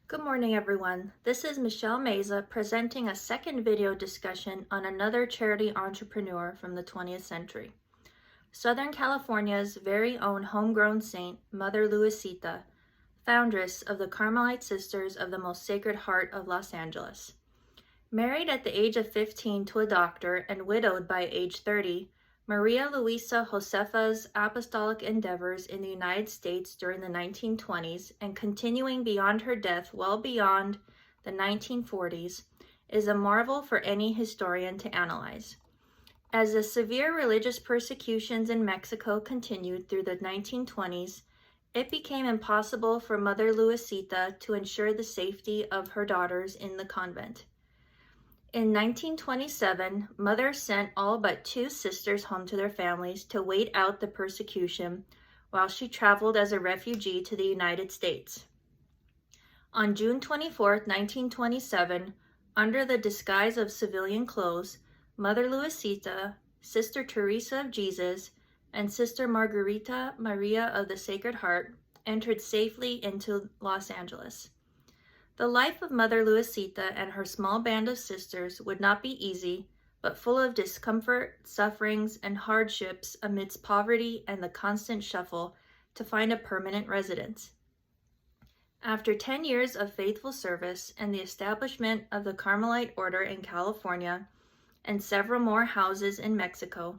Good morning, everyone. This is Michelle Meza presenting a second video discussion on another charity entrepreneur from the 20th century. Southern California's very own homegrown saint, Mother Luisita, foundress of the Carmelite Sisters of the Most Sacred Heart of Los Angeles. Married at the age of 15 to a doctor and widowed by age 30, Maria Luisa Josefa's apostolic endeavors in the United States during the 1920s and continuing beyond her death well beyond the 1940s is a marvel for any historian to analyze. As the severe religious persecutions in Mexico continued through the 1920s, it became impossible for Mother Luisita to ensure the safety of her daughters in the convent. In 1927, Mother sent all but two sisters home to their families to wait out the persecution while she traveled as a refugee to the United States. On June 24, 1927, under the disguise of civilian clothes, Mother Luisita, Sister Teresa of Jesus, and Sister Margarita Maria of the Sacred Heart entered safely into Los Angeles. The life of Mother Luisita and her small band of sisters would not be easy, but full of discomfort, sufferings, and hardships amidst poverty and the constant shuffle to find a permanent residence. After 10 years of faithful service and the establishment of the Carmelite order in California and several more houses in Mexico,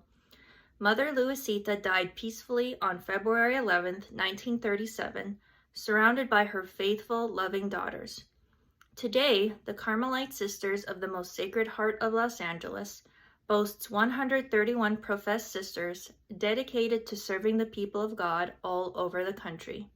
Mother Luisita died peacefully on February 11, 1937, surrounded by her faithful, loving daughters. Today, the Carmelite Sisters of the Most Sacred Heart of Los Angeles boasts 131 professed sisters dedicated to serving the people of God all over the country.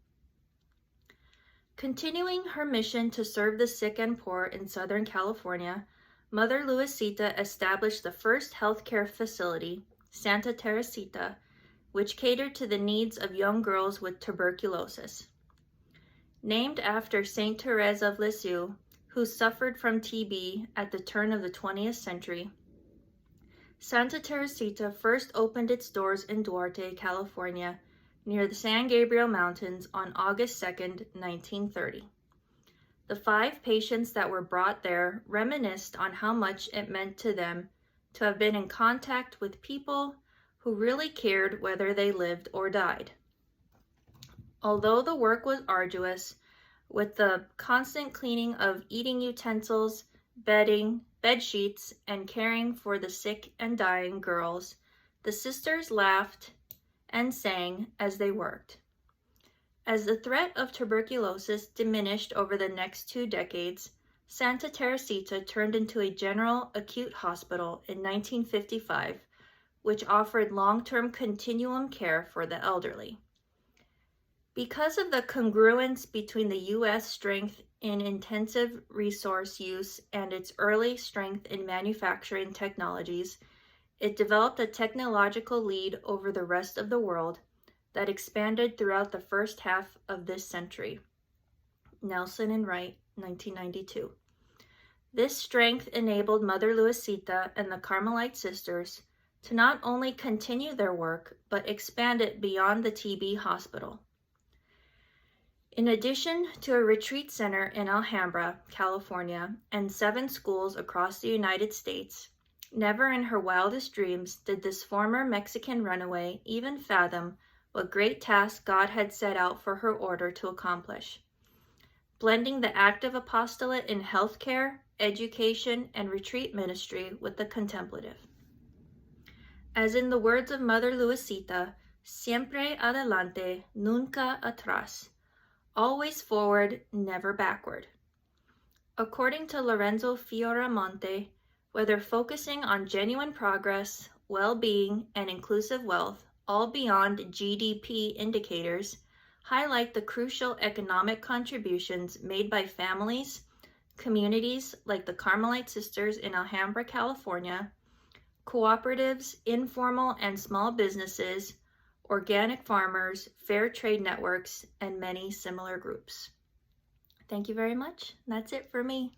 Continuing her mission to serve the sick and poor in Southern California, Mother Luisita established the first healthcare facility, Santa Teresita, which catered to the needs of young girls with tuberculosis. Named after Saint Therese of Lisieux, who suffered from TB at the turn of the 20th century, Santa Teresita first opened its doors in Duarte, California, near the San Gabriel Mountains on August 2, 1930. The 5 patients that were brought there reminisced on how much it meant to them to have been in contact with people who really cared whether they lived or died. Although the work was arduous, with the constant cleaning of eating utensils, bedding, bed sheets, and caring for the sick and dying girls, the sisters laughed and sang as they worked. As the threat of tuberculosis diminished over the next 2 decades, Santa Teresita turned into a general acute hospital in 1955, which offered long-term continuum care for the elderly. Because of the congruence between the U.S. strength in intensive resource use and its early strength in manufacturing technologies, it developed a technological lead over the rest of the world that expanded throughout the first half of this century. Nelson and Wright, 1992. This strength enabled Mother Luisita and the Carmelite Sisters to not only continue their work, but expand it beyond the TB hospital. In addition to a retreat center in Alhambra, California, and 7 schools across the United States, never in her wildest dreams did this former Mexican runaway even fathom what great task God had set out for her order to accomplish. Blending the active apostolate in healthcare, education, and retreat ministry with the contemplative. As in the words of Mother Luisita, siempre adelante, nunca atrás. Always forward, never backward. According to Lorenzo Fioramonte, whether focusing on genuine progress, well-being, and inclusive wealth, all beyond GDP indicators, highlight the crucial economic contributions made by families, communities like the Carmelite Sisters in Alhambra, California, cooperatives, informal and small businesses, organic farmers, fair trade networks, and many similar groups. Thank you very much. That's it for me.